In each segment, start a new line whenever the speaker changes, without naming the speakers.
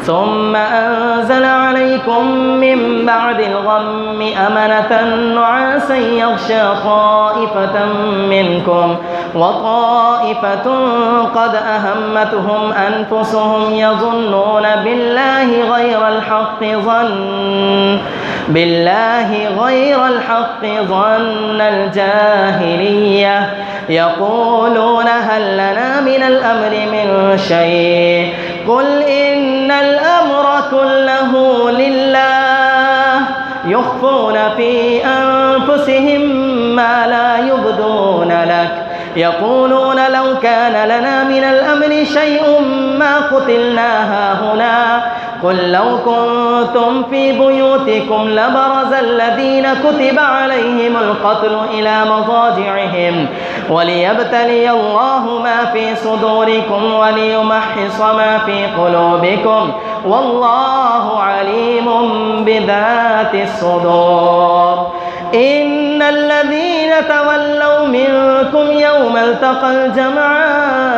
ثم أنزل عليكم من بعد الغم أمنة نعاسا يغشى طائفة منكم وطائفة قد أهمتهم أنفسهم يظنون بالله غير الحق ظن الجاهلية يقولون هل لنا من الأمر من شيء قل إن الأمر كله لله يخفون في أنفسهم ما لا يبدون لك يقولون لو كان لنا من الأمر شيء ما قتلنا هاهنا قل لو كنتم في بيوتكم لبرز الذين كتب عليهم القتل إلى مضاجعهم وليبتلي الله ما في صدوركم وليمحص ما في قلوبكم والله عليم بذات الصدور إن الذين تولوا منكم يوم التقى الجمعان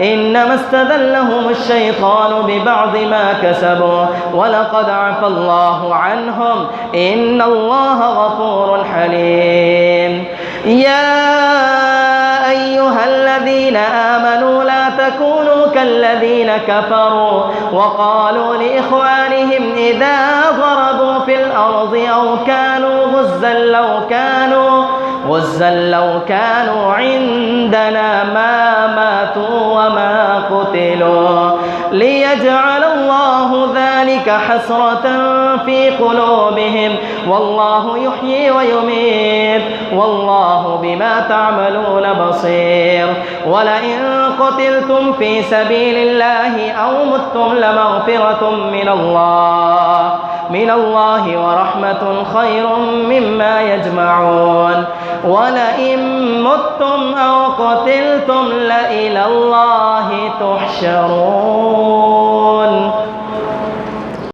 إنما استذلهم الشيطان ببعض ما كسبوا ولقد عفى الله عنهم إن الله غفور حليم يا أيها الذين آمنوا لا تكونوا كالذين كفروا وقالوا لإخوانهم إذا ضربوا في الأرض أو كانوا غزا لو كانوا عندنا ما ماتوا وما قتلوا ليجعل الله ذلك حسرة في قلوبهم والله يحيي ويميت والله بما تعملون بصير ولئن قتلتم في سبيل الله أو متم لمغفرة من الله ورحمة خير مما يجمعون ولئن متم أو قتلتم لإلى الله تحشرون.